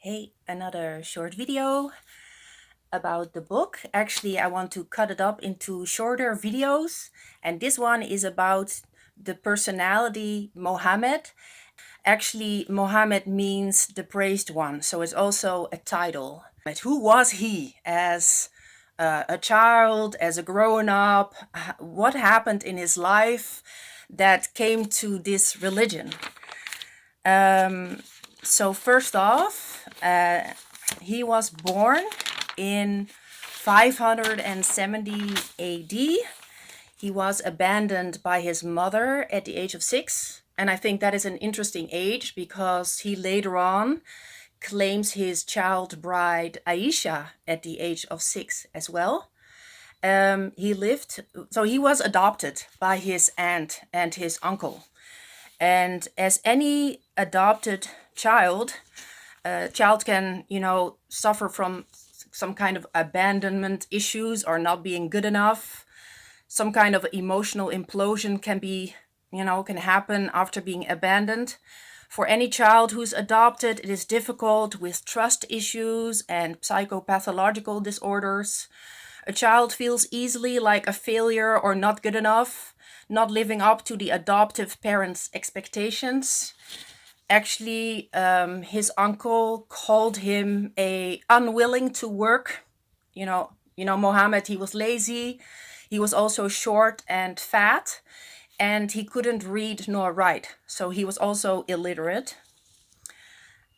Hey, another short video about the book. Actually, I want to cut it up into shorter videos, and this one is about the personality Mohammed. Actually, Mohammed means the praised one, so it's also a title. But who was he as a child, as a grown up? What happened in his life that came to this religion? So first off, he was born in 570 AD. He was abandoned by his mother at the age of 6. And I think that is an interesting age because he later on claims his child bride Aisha at the age of 6 as well. He was adopted by his aunt and his uncle. And as any adopted child, a child can, suffer from some kind of abandonment issues or not being good enough. Some kind of emotional implosion can happen after being abandoned. For any child who's adopted, it is difficult with trust issues and psychopathological disorders. A child feels easily like a failure or not good enough, not living up to the adoptive parents' expectations. Actually, his uncle called him unwilling to work. Mohammed, he was lazy. He was also short and fat, and he couldn't read nor write. So he was also illiterate.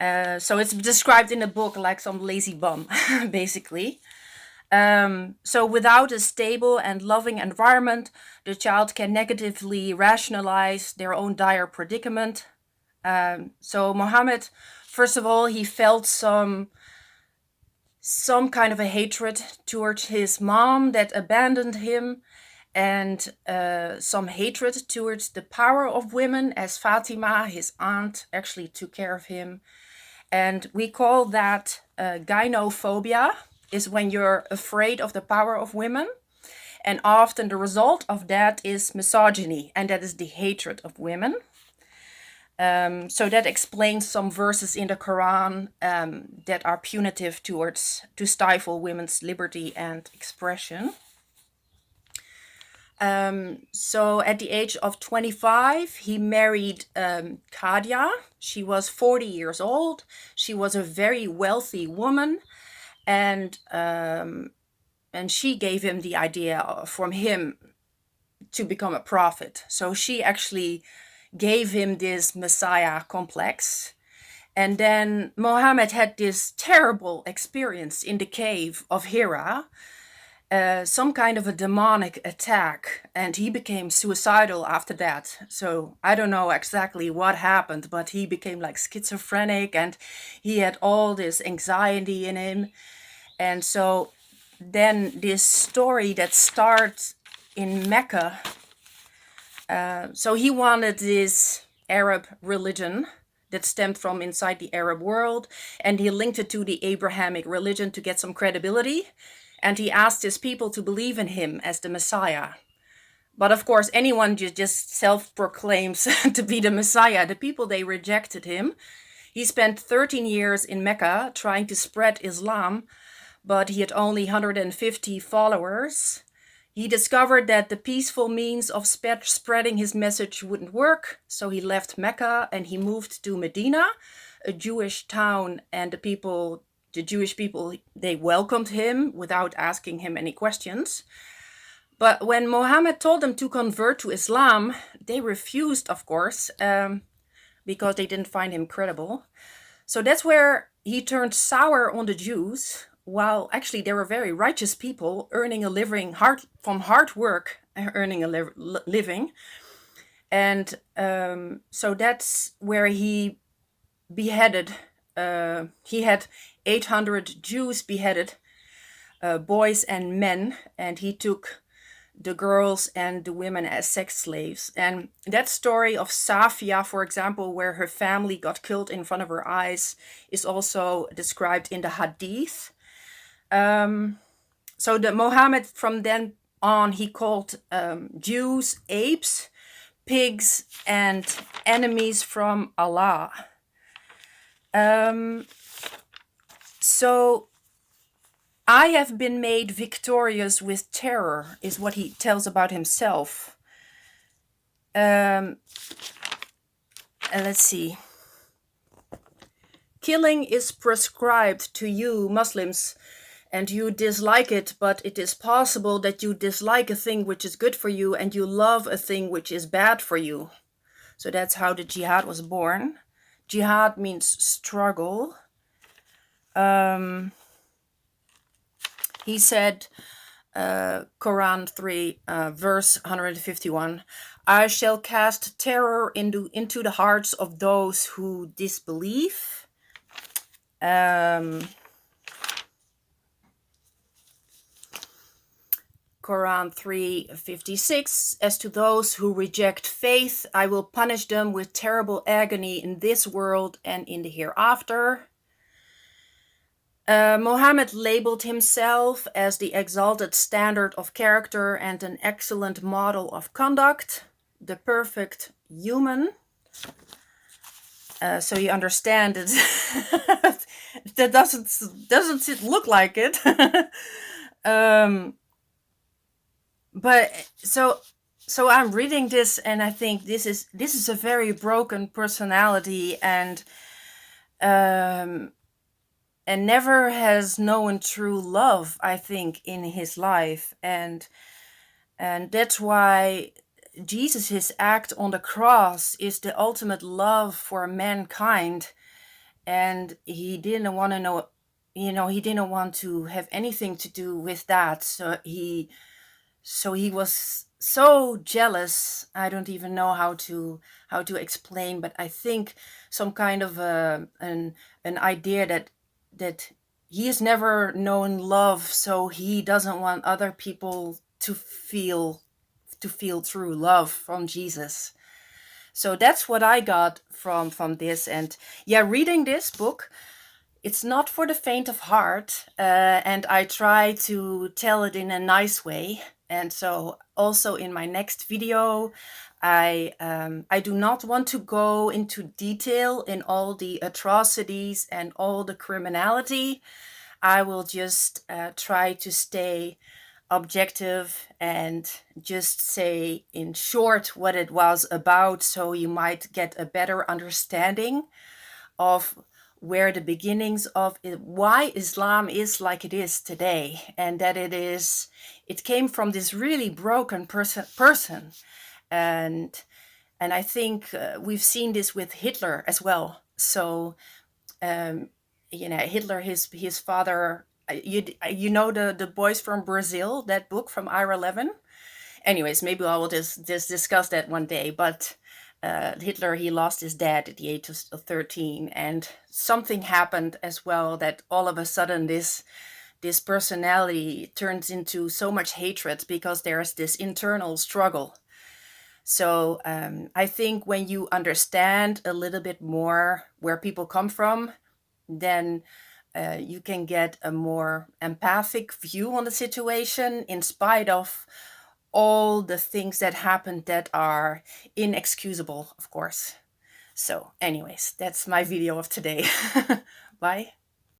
So it's described in the book like some lazy bum, basically. So without a stable and loving environment, the child can negatively rationalize their own dire predicament. So Mohammed, first of all, he felt some kind of a hatred towards his mom that abandoned him, and some hatred towards the power of women, as Fatima, his aunt, actually took care of him. And we call that gynophobia, is when you're afraid of the power of women. And often the result of that is misogyny, and that is the hatred of women. So that explains some verses in the Quran that are punitive to stifle women's liberty and expression. So at the age of 25, he married Kadia. She was 40 years old. She was a very wealthy woman, and she gave him the idea from him to become a prophet. So she actually gave him this messiah complex. And then Mohammed had this terrible experience in the cave of Hira, some kind of a demonic attack, and he became suicidal after that. So I don't know exactly what happened, but he became like schizophrenic, and he had all this anxiety in him. And so then this story that starts in Mecca, so he wanted this Arab religion that stemmed from inside the Arab world, and he linked it to the Abrahamic religion to get some credibility, and he asked his people to believe in him as the Messiah. But of course, anyone just self-proclaims to be the Messiah. The people, they rejected him. He spent 13 years in Mecca trying to spread Islam, but he had only 150 followers. He discovered that the peaceful means of spreading his message wouldn't work, so he left Mecca and he moved to Medina, a Jewish town, and the Jewish people, they welcomed him without asking him any questions. But when Mohammed told them to convert to Islam, they refused, of course, because they didn't find him credible. So that's where he turned sour on the Jews, while actually they were very righteous people earning a living from hard work, earning a living. And so that's where he beheaded. He had 800 Jews beheaded, boys and men, and he took the girls and the women as sex slaves. And that story of Safia, for example, where her family got killed in front of her eyes, is also described in the Hadith. So the Mohammed, from then on, he called Jews apes, pigs, and enemies from Allah. So I have been made victorious with terror, is what he tells about himself. And let's see. Killing is prescribed to you, Muslims, and you dislike it, but it is possible that you dislike a thing which is good for you and you love a thing which is bad for you. So that's how the jihad was born. Jihad means struggle. He said, Quran 3, verse 151, I shall cast terror into the hearts of those who disbelieve. Quran 3:56, as to those who reject faith, I will punish them with terrible agony in this world and in the hereafter. Mohammad labeled himself as the exalted standard of character and an excellent model of conduct, the perfect human. So you understand it. That doesn't look like it. But so I'm reading this and I think this is a very broken personality, and never has known true love, I think, in his life. And that's why Jesus, his act on the cross, is the ultimate love for mankind. And he didn't want to know, he didn't want to have anything to do with that. So he was so jealous. I don't even know how to explain, but I think some kind of an idea that he has never known love, so he doesn't want other people to feel true love from Jesus. So that's what I got from this. And yeah, reading this book, it's not for the faint of heart, and I try to tell it in a nice way. And so also in my next video, I do not want to go into detail in all the atrocities and all the criminality. I will just try to stay objective and just say in short what it was about, so you might get a better understanding of where the beginnings of it, why Islam is like it is today, and that it came from this really broken person. And I think we've seen this with Hitler as well. So Hitler, his father, you know the Boys from Brazil, that book from Ira Levin. Anyways, maybe I will just discuss that one day. But Hitler, he lost his dad at the age of 13, and something happened as well that all of a sudden this personality turns into so much hatred because there's this internal struggle. So I think when you understand a little bit more where people come from, then you can get a more empathic view on the situation, in spite of all the things that happened that are inexcusable, of course. So anyways, that's my video of today. Bye.